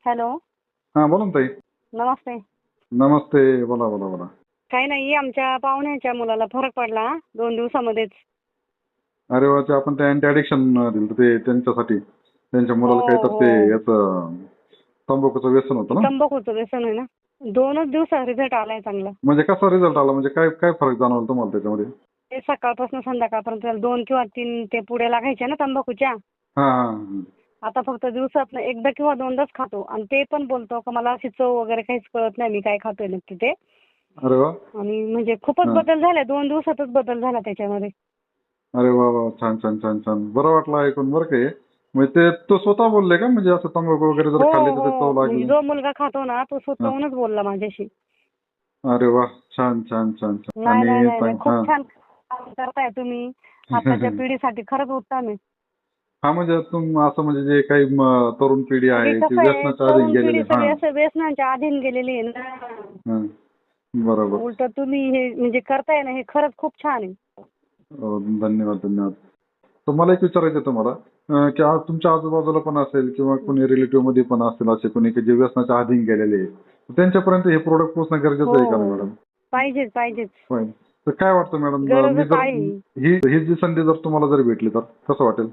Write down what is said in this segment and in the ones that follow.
Hello. हा बोला ना ताई. नमस्ते. नमस्ते. बोला बोला बोला. काही नाही, आमच्या पाहुण्याच्या मुलाला फरक पडला 2 दिवसामध्येच. अरे वा, ते आपण ते अँटी ॲडिक्शन दिलं ते त्यांच्यासाठी. त्यांच्या हो मुलाला काही तर ते हो. याचं तंबाखूचं व्यसन होतं ना. तंबाखूचं व्यसन आहे ना. 2च दिवसात रिझल्ट आलाय चांगला. म्हणजे कसा रिझल्ट आला, म्हणजे काय काय फरक जाणवला तुम्हाला त्याच्यामध्ये? ते सकाळपासून संध्याकाळपर्यंत त्याला 2 किंवा 3 ते पुड्या लागायच्या ना तंबाखूच्या. हा हा. आता फक्त दिवसातनं एकदा किंवा 2दाच खातो आणि ते पण बोलतो का मला अशी चव वगैरे काहीच कळत नाही, मी काय खातोय नक्की ते. अरे वा. आणि म्हणजे खूपच हा. बदल झाला, 2 दिवसातच बदल झाला त्याच्यामध्ये. अरे वा वा, छान छान छान छान. बरं वाटलं ऐकून बरं का हे. म्हणजे ते तो स्वतः बोलले का, म्हणजे असं तंबाखू वगैरे जर हो खाल्ली तर ते हो. चव म्हणजे लागली? जो मुलगा खातो ना तो हा. स्वतःहूनच बोलला माझ्याशी. अरे वा, छान छान छान छान. नाही नाही आणि नाही नाही, खूप हा. छान काम करताय तुम्ही. आताच्या पिढीसाठी खरंच उत्तम आहे. हा, म्हणजे असं म्हणजे जे काही तरुण पिढी म्हणजे आहे ती कसं आहे, व्यसनाच्या अधीन तरुण गेलेली. पिढी हा. सगळी असं व्यसनाच्या अधीन गेलेली आहे ना. हा. बरोबर. उलट तुम्ही हे म्हणजे करताय ना, हे खरंच खूप छान आहे. धन्यवाद धन्यवाद. तर मला एक विचारायचं आहे तुम्हाला, की आज तुमच्या आजूबाजूला पण असेल किंवा कोणी रिलेटिव्ह मध्ये पण असेल असे कोणी की जे व्यसनाच्या अधीन गेलेले आहे, त्यांच्यापर्यंत हे प्रोडक्ट पोहोचणं गरजेचं आहे का हो. मॅडम? पाहिजेच पाहिजेच. होय. तर काय वाटतं मॅडम, मी गरजच जर आहे. ही ही जी संधी जर तुम्हाला जर भेटली तर कसं वाटेल?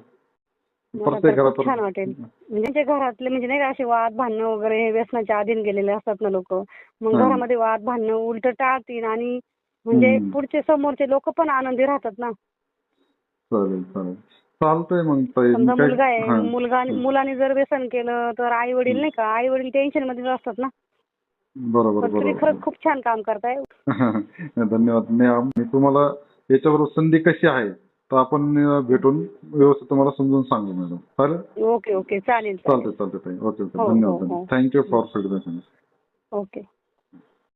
मला प्रत्येक तर खूप घरात. छान वाटेल. म्हणजे जे घरातले म्हणजे नाही का असे वाद भांडणं वगैरे हे व्यसनाच्या अधीन गेलेले असतात ना लोक. मग हा. घरामध्ये वाद भांडणं उलट टाळतील आणि म्हणजे हम्म. पुढचे समोरचे लोक पण आनंदी राहतात ना. चालेल चालेल. चालतंय मग ताई, मी समजा काय. मुलगा आहे, हा. मुलाने जर व्यसन केलं तर आई वडील हम्म. नाही का, आई वडील टेन्शन मध्ये असतात ना. बरोबर पण तुम्ही बरोबर. खरंच खूप छान काम करताय. धन्यवाद. मी तुम्हाला याच्याबरोबर संधी कशी आहे तर आपण भेटून व्यवस्थित तुम्हाला समजून सांगू मॅडम. चालेल? ओके ओके, चालेल चालतंय चालेल. चालतंय ताई. Okay okay. हो हो धन्यवाद हो. धन्यवाद. Thank you for feedback. ओके.